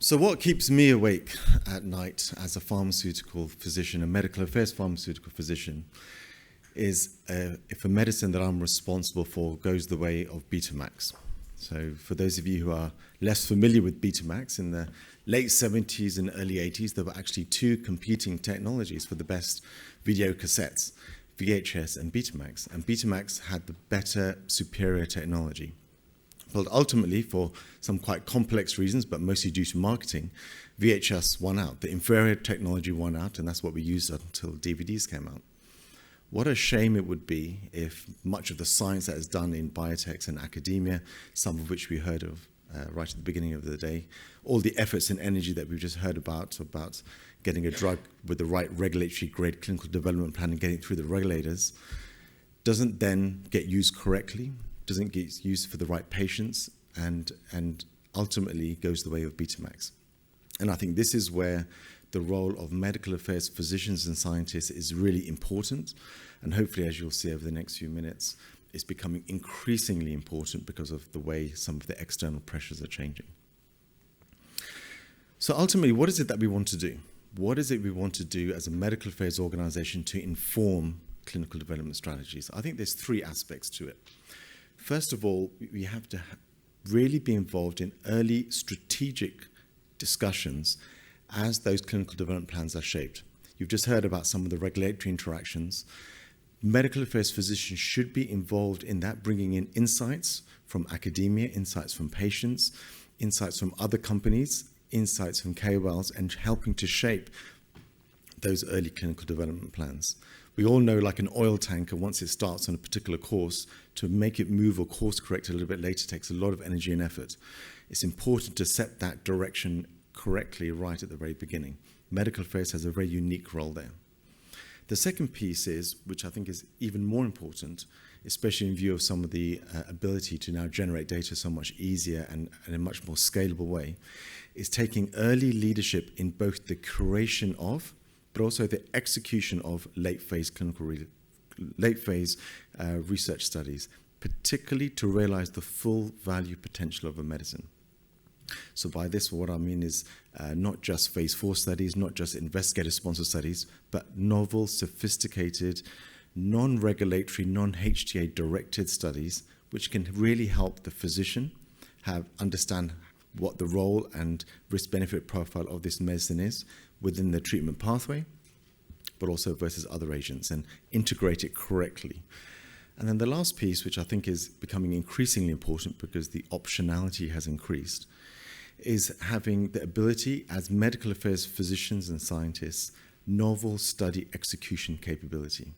So what keeps me awake at night as a pharmaceutical physician, a medical affairs pharmaceutical physician, is if a medicine that I'm responsible for goes the way of Betamax. So for those of you who are less familiar with Betamax, in the late 70s and early 80s, there were actually two competing technologies for the best video cassettes, VHS and Betamax. And Betamax had the better, superior technology. Well, ultimately, for some quite complex reasons, but mostly due to marketing, VHS won out. The inferior technology won out, and that's what we used until DVDs came out. What a shame it would be if much of the science that is done in biotechs and academia, some of which we heard of right at the beginning of the day, all the efforts and energy that we've just heard about getting a drug with the right regulatory grade clinical development plan and getting it through the regulators, doesn't then get used correctly, doesn't get used for the right patients, and ultimately goes the way of Betamax. And I think this is where the role of medical affairs physicians and scientists is really important. And hopefully, as you'll see over the next few minutes, it's becoming increasingly important because of the way some of the external pressures are changing. So ultimately, what is it that we want to do? What is it we want to do as a medical affairs organization to inform clinical development strategies? I think there's three aspects to it. First of all, we have to really be involved in early strategic discussions as those clinical development plans are shaped. You've just heard about some of the regulatory interactions. Medical affairs physicians should be involved in that, bringing in insights from academia, insights from patients, insights from other companies, insights from KOLs, and helping to shape those early clinical development plans. We all know, like an oil tanker, once it starts on a particular course, to make it move or course correct a little bit later takes a lot of energy and effort. It's important to set that direction correctly right at the very beginning. Medical affairs has a very unique role there. The second piece is, which I think is even more important, especially in view of some of the ability to now generate data so much easier and in a much more scalable way, is taking early leadership in both the creation of, but also the execution of late phase research studies, particularly to realize the full value potential of a medicine. So by this, what I mean is not just phase 4 studies, not just investigator-sponsored studies, but novel, sophisticated, non-regulatory, non-HTA-directed studies, which can really help the physician understand what the role and risk-benefit profile of this medicine is within the treatment pathway, but also versus other agents, and integrate it correctly. And then the last piece, which I think is becoming increasingly important because the optionality has increased, is having the ability as medical affairs physicians and scientists, novel study execution capability.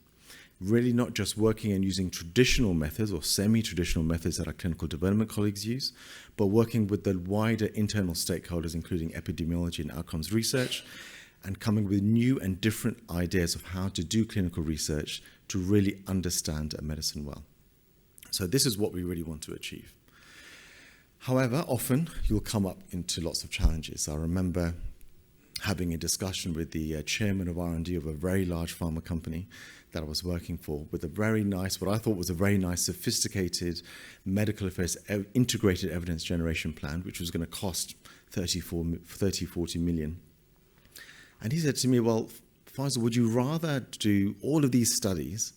Really not just working and using traditional methods or semi-traditional methods that our clinical development colleagues use, but working with the wider internal stakeholders, including epidemiology and outcomes research, and coming with new and different ideas of how to do clinical research to really understand a medicine well. So this is what we really want to achieve. However, often you'll come up into lots of challenges. I remember having a discussion with the chairman of R&D of a very large pharma company that I was working for, with a very nice, what I thought was a very nice, sophisticated medical affairs integrated evidence generation plan, which was going to cost 40 million. And he said to me, well, Faisal, would you rather do all of these studies,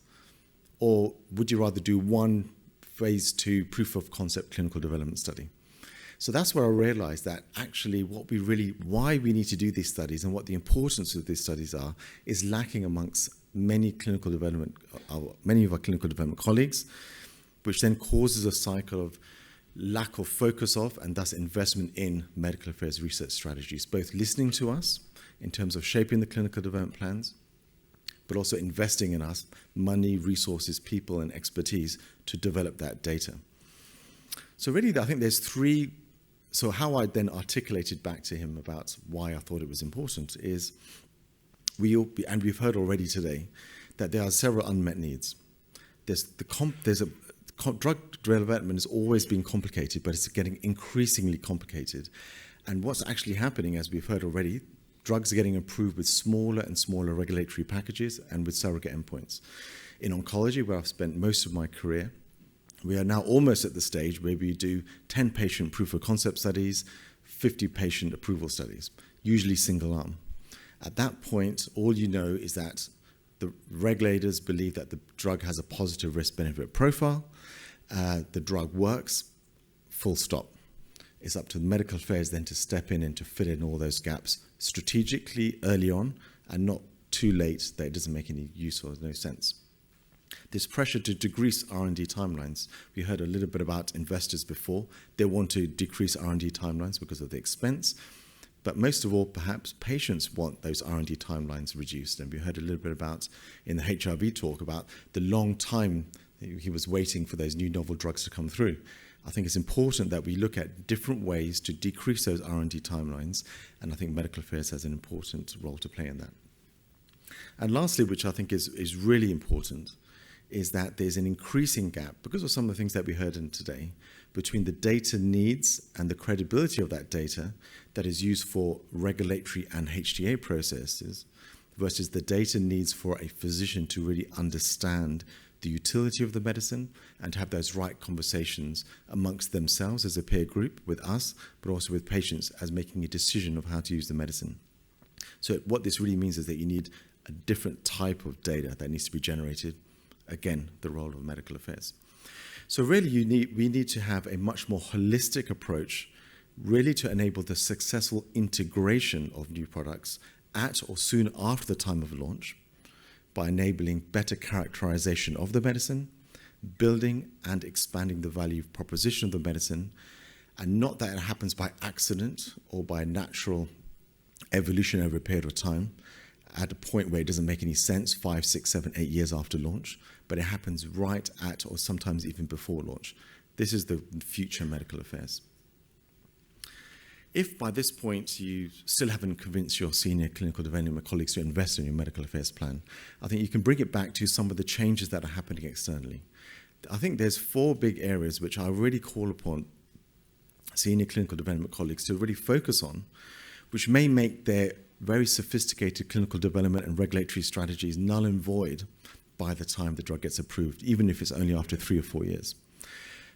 or would you rather do one phase 2 proof of concept clinical development study? So that's where I realized that actually why we need to do these studies and what the importance of these studies are is lacking amongst many of our clinical development colleagues, which then causes a cycle of lack of focus of, and thus investment in medical affairs research strategies, both listening to us in terms of shaping the clinical development plans, but also investing in us, money, resources, people, and expertise to develop that data. So really, I think there's three. So how I then articulated back to him about why I thought it was important is, and we've heard already today, that there are several unmet needs. Drug development has always been complicated, but it's getting increasingly complicated. And what's actually happening, as we've heard already, drugs are getting approved with smaller and smaller regulatory packages and with surrogate endpoints. In oncology, where I've spent most of my career, we are now almost at the stage where we do 10-patient proof of concept studies, 50 patient approval studies, usually single arm. At that point, all you know is that the regulators believe that the drug has a positive risk-benefit profile, the drug works, full stop. It's up to the medical affairs then to step in and to fill in all those gaps strategically early on and not too late that it doesn't make any use or no sense. This pressure to decrease R&D timelines. We heard a little bit about investors before. They want to decrease R&D timelines because of the expense. But most of all, perhaps patients want those R&D timelines reduced. And we heard a little bit about, in the HIV talk, about the long time he was waiting for those new novel drugs to come through. I think it's important that we look at different ways to decrease those R&D timelines. And I think medical affairs has an important role to play in that. And lastly, which I think is really important, is that there's an increasing gap, because of some of the things that we heard in today, between the data needs and the credibility of that data that is used for regulatory and HTA processes versus the data needs for a physician to really understand the utility of the medicine and to have those right conversations amongst themselves as a peer group with us, but also with patients as making a decision of how to use the medicine. So what this really means is that you need a different type of data that needs to be generated. Again, the role of medical affairs. So really we need to have a much more holistic approach really to enable the successful integration of new products at or soon after the time of launch by enabling better characterization of the medicine, building and expanding the value proposition of the medicine, and not that it happens by accident or by natural evolution over a period of time at a point where it doesn't make any sense 5, 6, 7, 8 years after launch, but it happens right at or sometimes even before launch. This is the future medical affairs. If by this point you still haven't convinced your senior clinical development colleagues to invest in your medical affairs plan, I think you can bring it back to some of the changes that are happening externally. I think there's 4 big areas which I really call upon senior clinical development colleagues to really focus on, which may make their very sophisticated clinical development and regulatory strategies null and void by the time the drug gets approved, even if it's only after 3 or 4 years.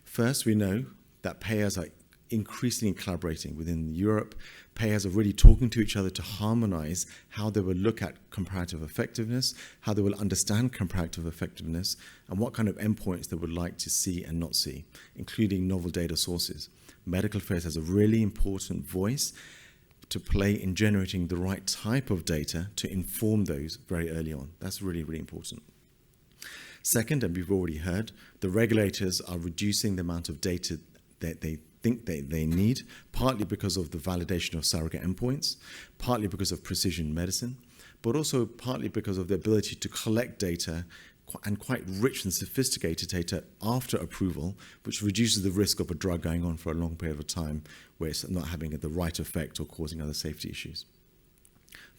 First, we know that payers are increasingly collaborating within Europe. Payers are really talking to each other to harmonize how they will look at comparative effectiveness, how they will understand comparative effectiveness, and what kind of endpoints they would like to see and not see, including novel data sources. Medical affairs has a really important voice to play in generating the right type of data to inform those very early on. That's really, really important. Second, and we've already heard, the regulators are reducing the amount of data that they think they need, partly because of the validation of surrogate endpoints, partly because of precision medicine, but also partly because of the ability to collect data, and quite rich and sophisticated data after approval, which reduces the risk of a drug going on for a long period of time where it's not having the right effect or causing other safety issues.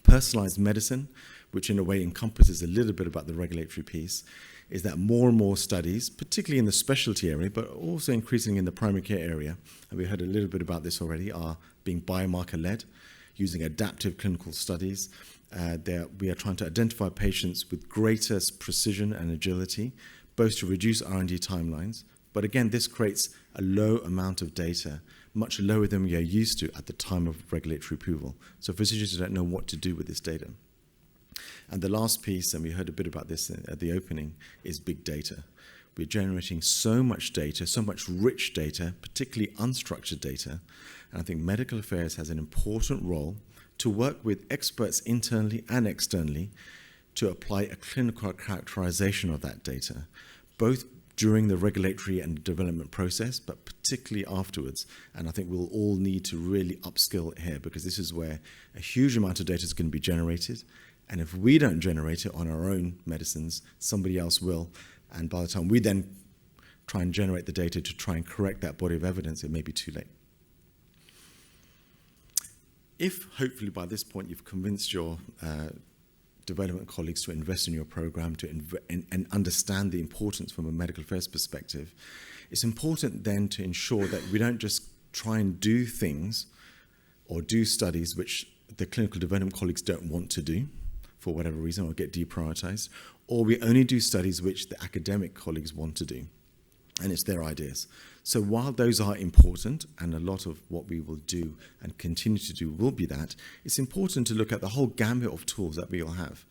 Personalized medicine, which in a way encompasses a little bit about the regulatory piece, is that more and more studies, particularly in the specialty area, but also increasingly in the primary care area, and we heard a little bit about this already, are being biomarker-led, using adaptive clinical studies. We are trying to identify patients with greater precision and agility, both to reduce R&D timelines, but again, this creates a low amount of data, much lower than we are used to at the time of regulatory approval. So physicians don't know what to do with this data. And the last piece, and we heard a bit about this at the opening, is big data. We're generating so much data, so much rich data, particularly unstructured data, and I think medical affairs has an important role to work with experts internally and externally to apply a clinical characterization of that data, both during the regulatory and development process, but particularly afterwards. And I think we'll all need to really upskill here, because this is where a huge amount of data is going to be generated. And if we don't generate it on our own medicines, somebody else will. And by the time we then try and generate the data to try and correct that body of evidence, it may be too late. If, hopefully, by this point you've convinced your development colleagues to invest in your program and understand the importance from a medical affairs perspective, it's important then to ensure that we don't just try and do things or do studies which the clinical development colleagues don't want to do for whatever reason or get deprioritized, or we only do studies which the academic colleagues want to do, and it's their ideas. So while those are important, and a lot of what we will do and continue to do will be that, it's important to look at the whole gamut of tools that we all have.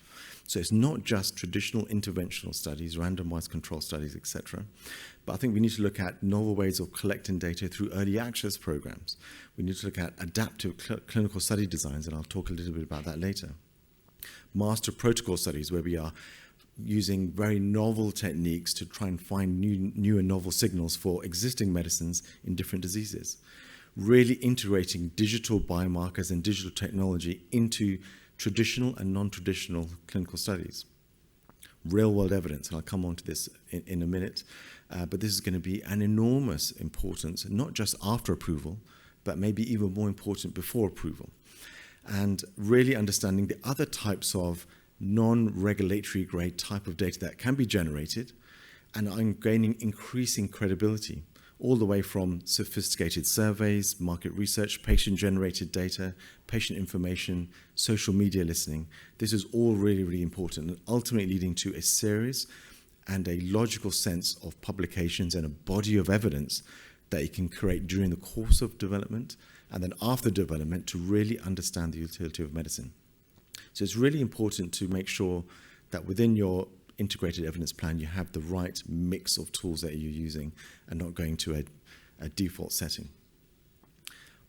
So it's not just traditional interventional studies, randomized control studies, etc. But I think we need to look at novel ways of collecting data through early access programs. We need to look at adaptive clinical study designs, and I'll talk a little bit about that later. Master protocol studies, where we are using very novel techniques to try and find new and novel signals for existing medicines in different diseases. Really integrating digital biomarkers and digital technology into traditional and non-traditional clinical studies. Real-world evidence, and I'll come on to this in a minute, but this is going to be an enormous importance, not just after approval, but maybe even more important before approval. And really understanding the other types of non-regulatory grade type of data that can be generated and are gaining increasing credibility, all the way from sophisticated surveys, market research, patient-generated data, patient information, social media listening. This is all really, really important, and ultimately leading to a series and a logical sense of publications and a body of evidence that you can create during the course of development and then after development to really understand the utility of medicine. So it's really important to make sure that within your integrated evidence plan, you have the right mix of tools that you're using and not going to a default setting.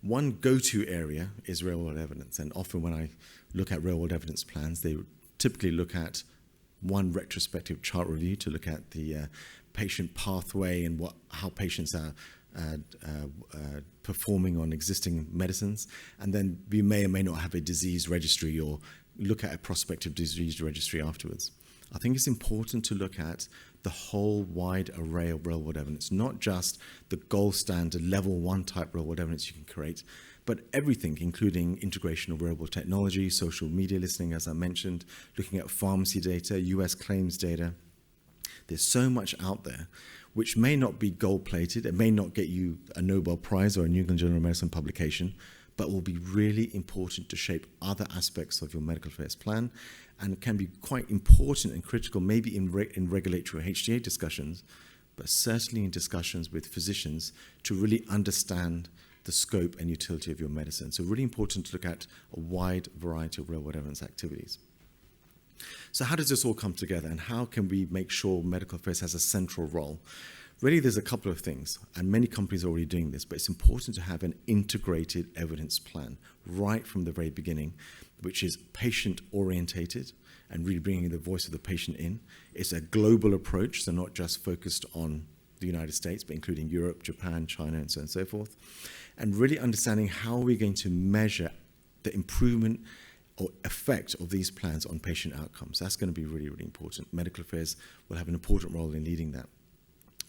One go-to area is real-world evidence, and often when I look at real-world evidence plans, they typically look at one retrospective chart review to look at the patient pathway and how patients are performing on existing medicines, and then we may or may not have a disease registry or look at a prospective disease registry afterwards. I think it's important to look at the whole wide array of real-world evidence, not just the gold standard level 1 type real-world evidence you can create, but everything, including integration of wearable technology, social media listening, as I mentioned, looking at pharmacy data, US claims data. There's so much out there which may not be gold-plated. It may not get you a Nobel Prize or a New England Journal of Medicine publication, but will be really important to shape other aspects of your medical affairs plan and can be quite important and critical maybe in regulatory HTA discussions, but certainly in discussions with physicians to really understand the scope and utility of your medicine. So really important to look at a wide variety of real-world evidence activities. So how does this all come together, and how can we make sure medical affairs has a central role? Really, there's a couple of things, and many companies are already doing this, but it's important to have an integrated evidence plan right from the very beginning, which is patient-orientated and really bringing the voice of the patient in. It's a global approach, so not just focused on the United States, but including Europe, Japan, China, and so on and so forth. And really understanding how we're going to measure the improvement or effect of these plans on patient outcomes. That's going to be really, really important. Medical affairs will have an important role in leading that.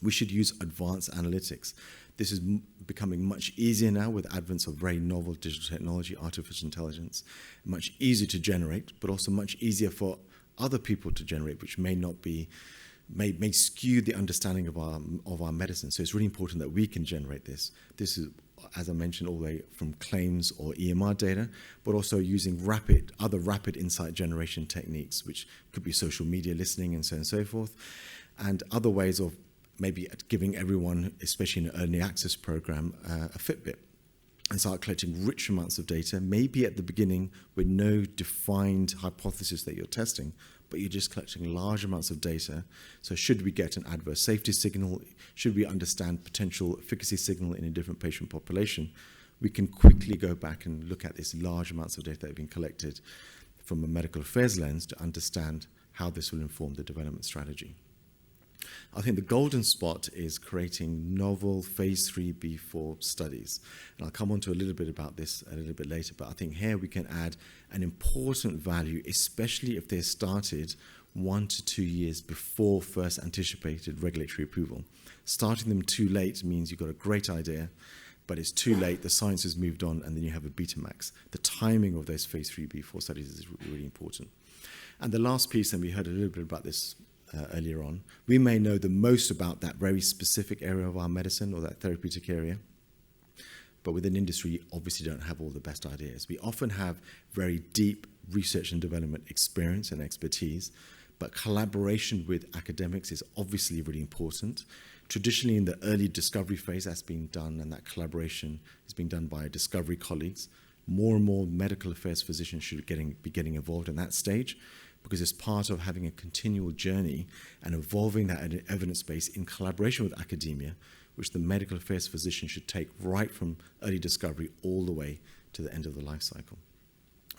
We should use advanced analytics. This is becoming much easier now with the advent of very novel digital technology, artificial intelligence, much easier to generate, but also much easier for other people to generate, which may not be, may skew the understanding of our medicine. So it's really important that we can generate this. This is, as I mentioned, all the way from claims or EMR data, but also using other rapid insight generation techniques, which could be social media listening and so on and so forth, and other ways of maybe giving everyone, especially in an early access program, a Fitbit and start collecting rich amounts of data, maybe at the beginning with no defined hypothesis that you're testing, but you're just collecting large amounts of data. So should we get an adverse safety signal, should we understand potential efficacy signal in a different patient population, we can quickly go back and look at these large amounts of data that have been collected from a medical affairs lens to understand how this will inform the development strategy. I think the golden spot is creating novel phase 3b4 studies. And I'll come on to a little bit about this a little bit later, but I think here we can add an important value, especially if they're started 1 to 2 years before first anticipated regulatory approval. Starting them too late means you've got a great idea, but it's too late, the science has moved on, and then you have a Betamax. The timing of those phase 3b4 studies is really important. And the last piece, and we heard a little bit about this earlier on, we may know the most about that very specific area of our medicine or that therapeutic area, but within industry, you obviously don't have all the best ideas. We often have very deep research and development experience and expertise, but collaboration with academics is obviously really important Traditionally, in the early discovery phase, that's been done, and that collaboration is being done by discovery colleagues. More and more medical affairs physicians should be getting involved in that stage, because it's part of having a continual journey and evolving that evidence base in collaboration with academia, which the medical affairs physician should take right from early discovery all the way to the end of the life cycle.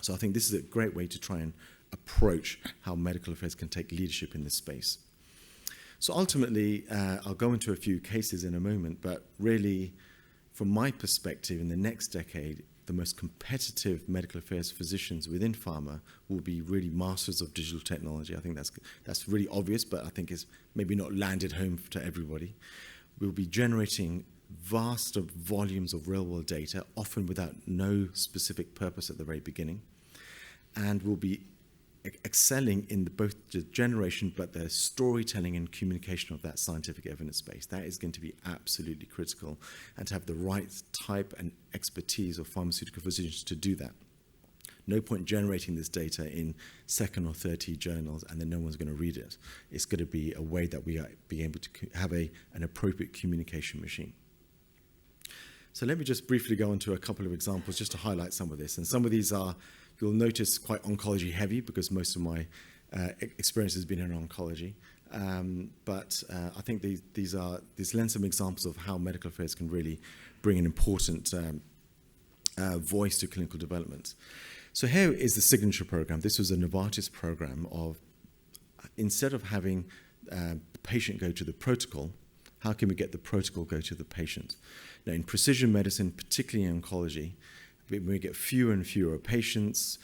So I think this is a great way to try and approach how medical affairs can take leadership in this space. So ultimately, I'll go into a few cases in a moment, but really, from my perspective, in the next decade, the most competitive medical affairs physicians within pharma will be really masters of digital technology. I think that's really obvious, but I think it's maybe not landed home to everybody. We'll be generating vast volumes of real-world data, often without no specific purpose at the very beginning, and we'll be excelling in both the generation but the storytelling and communication of that scientific evidence base. That is going to be absolutely critical, and to have the right type and expertise of pharmaceutical physicians to do that. No point generating this data in second or third tier journals and then no one's going to read it. It's going to be a way that we are being able to have an appropriate communication machine. So let me just briefly go into a couple of examples just to highlight some of this. And some of these are, you'll notice, quite oncology heavy, because most of my experience has been in oncology. But I think these lend some examples of how medical affairs can really bring an important voice to clinical development. So here is the signature program. This was a Novartis program of, instead of having the patient go to the protocol, how can we get the protocol go to the patient? Now, in precision medicine, particularly in oncology, we get fewer and fewer patients.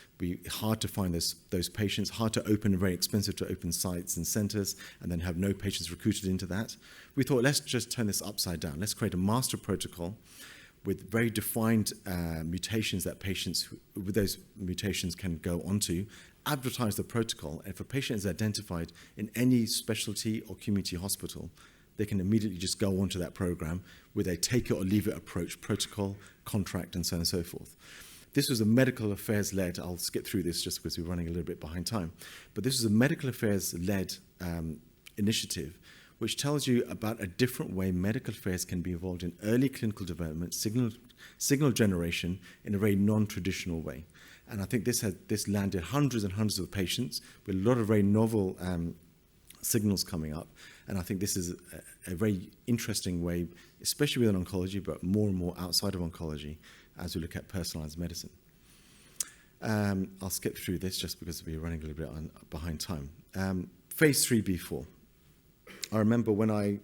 Hard to find those patients, hard to open, very expensive to open sites and centers, and then have no patients recruited into that. We thought, let's just turn this upside down. Let's create a master protocol with very defined mutations that patients with those mutations can go onto, advertise the protocol, and if a patient is identified in any specialty or community hospital, they can immediately just go onto that program with a take it or leave it approach, protocol, contract, and so on and so forth. This was a medical affairs-led, I'll skip through this just because we're running a little bit behind time, but this is a medical affairs-led initiative which tells you about a different way medical affairs can be involved in early clinical development, signal generation in a very non-traditional way. And I think this landed hundreds and hundreds of patients with a lot of very novel signals coming up. And I think this is a very interesting way, especially within oncology, but more and more outside of oncology as we look at personalized medicine. I'll skip through this just because we're running a little bit behind time. Phase 3b4. I remember when I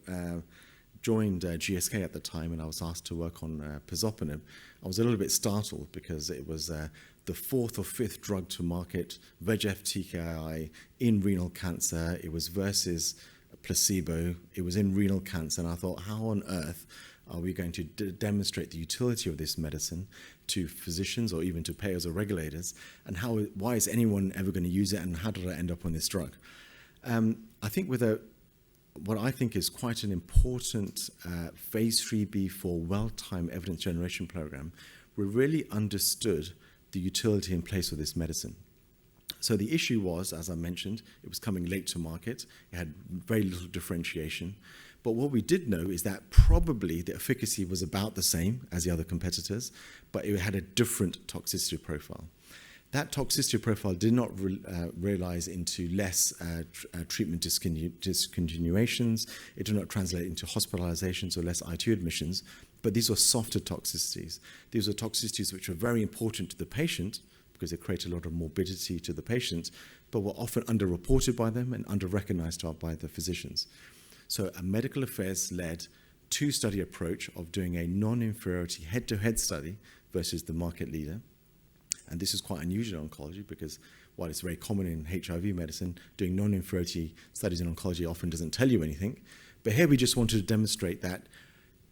joined GSK at the time and I was asked to work on pazopanib, I was a little bit startled because it was the fourth or fifth drug to market, VEGF TKI in renal cancer. It was versus a placebo. It was in renal cancer. And I thought, how on earth are we going to demonstrate the utility of this medicine to physicians or even to payers or regulators? And why is anyone ever going to use it? And how did I end up on this drug? I think with what I think is quite an important phase 3b4 well-timed evidence generation program, we really understood the utility in place of this medicine. So the issue was, as I mentioned, it was coming late to market. It had very little differentiation. But what we did know is that probably the efficacy was about the same as the other competitors, but it had a different toxicity profile. That toxicity profile did not realize into less treatment discontinuations. It did not translate into hospitalizations or less ITU admissions, but these were softer toxicities. These were toxicities which were very important to the patient because they create a lot of morbidity to the patient, but were often underreported by them and under-recognized by the physicians. So a medical affairs-led two-study approach of doing a non-inferiority head-to-head study versus the market leader. And this is quite unusual in oncology because while it's very common in HIV medicine, doing non-inferiority studies in oncology often doesn't tell you anything. But here we just wanted to demonstrate that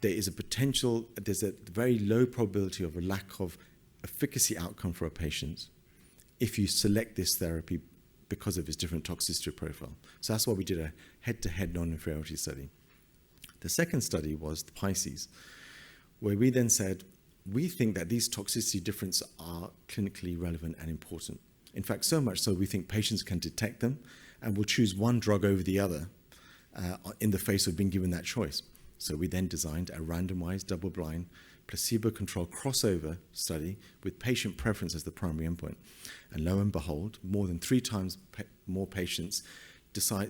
there is a potential, there's a very low probability of a lack of efficacy outcome for a patient if you select this therapy because of its different toxicity profile. So that's why we did a head-to-head non-inferiority study. The second study was the Pisces, where we then said, we think that these toxicity differences are clinically relevant and important. In fact, so much so we think patients can detect them and will choose one drug over the other in the face of being given that choice. So we then designed a randomized, double-blind, placebo-controlled crossover study with patient preference as the primary endpoint. And lo and behold, more than 3 times more patients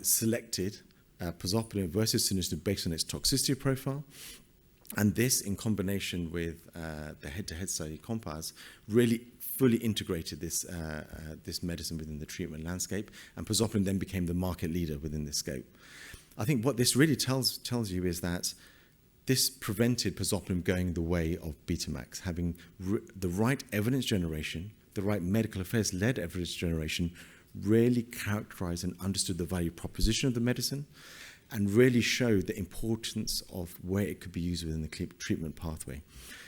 selected pazopanib versus sunitinib based on its toxicity profile. And this, in combination with the head-to-head study COMPAS, really fully integrated this medicine within the treatment landscape, and pazopanib then became the market leader within this scope. I think what this really tells you is that this prevented pazopanib going the way of Betamax, having the right evidence generation, the right medical affairs-led evidence generation, really characterized and understood the value proposition of the medicine, and really showed the importance of where it could be used within the treatment pathway.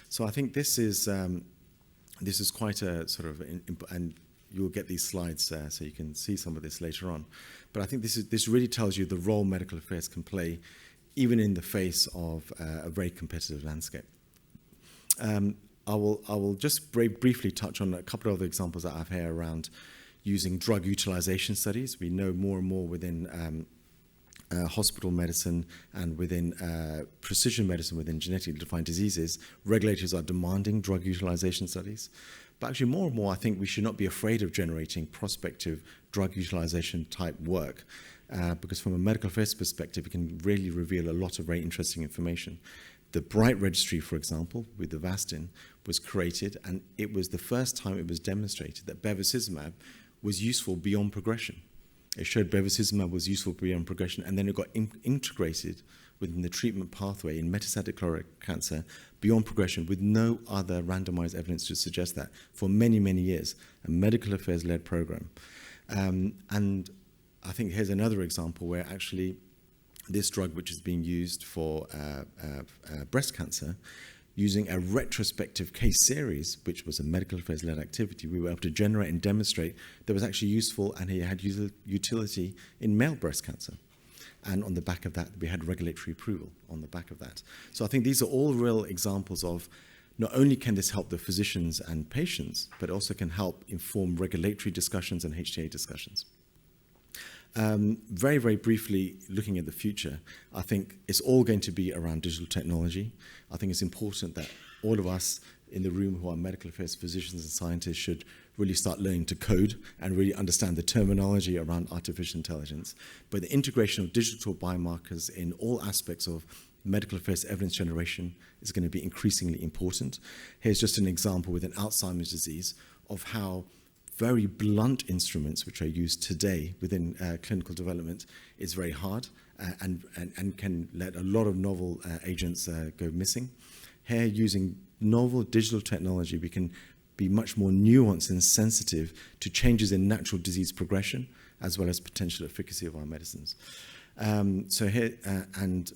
So I think this is quite a sort of, and you'll get these slides so you can see some of this later on. But I think this really tells you the role medical affairs can play, even in the face of a very competitive landscape. I will just very briefly touch on a couple of other examples that I have here around using drug utilization studies. We know more and more within hospital medicine and within precision medicine, within genetically defined diseases, regulators are demanding drug utilization studies. But actually more and more, I think we should not be afraid of generating prospective drug utilization type work, because from a medical affairs perspective, it can really reveal a lot of very interesting information. The BRIGHT registry, for example, with the Avastin, was created, and it was the first time it was demonstrated that bevacizumab was useful beyond progression. It showed bevacizumab was useful beyond progression, and then it got integrated within the treatment pathway in metastatic colorectal cancer beyond progression, with no other randomized evidence to suggest that for many, many years, a medical affairs-led program. And I think here's another example where actually this drug, which is being used for breast cancer, using a retrospective case series, which was a medical affairs-led activity, we were able to generate and demonstrate that was actually useful, and it had utility in male breast cancer. And on the back of that, we had regulatory approval on the back of that. So I think these are all real examples of not only can this help the physicians and patients, but also can help inform regulatory discussions and HTA discussions. Very, very briefly, looking at the future, I think it's all going to be around digital technology. I think it's important that all of us in the room who are medical affairs physicians and scientists should really start learning to code and really understand the terminology around artificial intelligence. But the integration of digital biomarkers in all aspects of medical affairs evidence generation is going to be increasingly important. Here's just an example with an Alzheimer's disease of how very blunt instruments which are used today within clinical development is very hard and can let a lot of novel agents go missing. Here, using novel digital technology, we can be much more nuanced and sensitive to changes in natural disease progression, as well as potential efficacy of our medicines. So here, and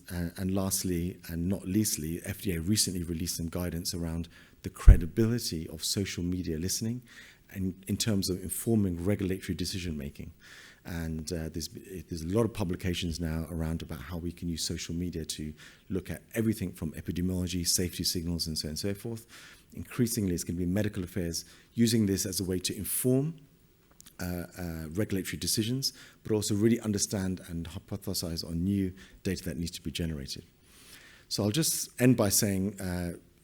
lastly, and not leastly, FDA recently released some guidance around the credibility of social media listening, and in terms of informing regulatory decision making. And there's a lot of publications now around about how we can use social media to look at everything from epidemiology, safety signals, and so on and so forth. Increasingly, it's going to be medical affairs using this as a way to inform regulatory decisions, but also really understand and hypothesize on new data that needs to be generated. So I'll just end by saying,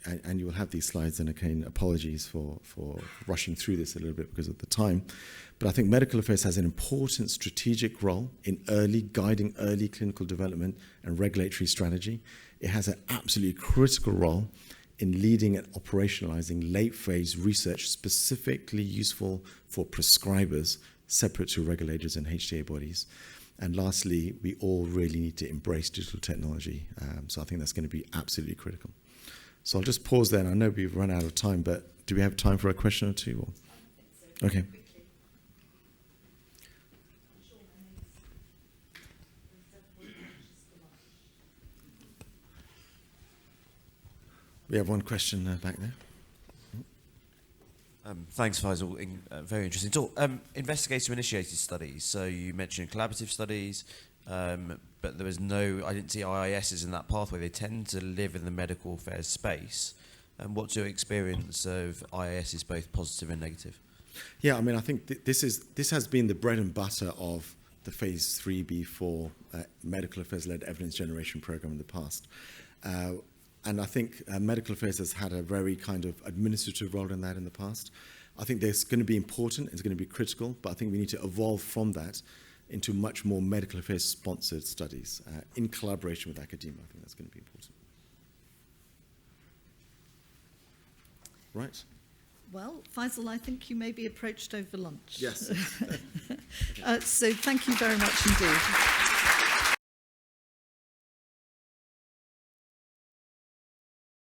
and you will have these slides, and again, apologies for rushing through this a little bit because of the time, but I think medical affairs has an important strategic role in guiding early clinical development and regulatory strategy. It has an absolutely critical role in leading and operationalizing late-phase research specifically useful for prescribers separate to regulators and HTA bodies. And lastly, we all really need to embrace digital technology. So I think that's going to be absolutely critical. So I'll just pause there, and I know we've run out of time, but do we have time for a question or two? Or? Okay. We have one question back there. Thanks, Faisal. Very interesting talk. Investigator-initiated studies. So you mentioned collaborative studies, but there was I didn't see IISs in that pathway. They tend to live in the medical affairs space. And what's your experience of IISs, both positive and negative? Yeah, I mean, I think this has been the bread and butter of the phase 3B4 medical affairs-led evidence generation program in the past. And I think medical affairs has had a very kind of administrative role in that in the past. I think that's going to be important, it's going to be critical, but I think we need to evolve from that into much more medical affairs sponsored studies in collaboration with academia. I think that's going to be important. Right. Well, Faisal, I think you may be approached over lunch. Yes. So thank you very much indeed.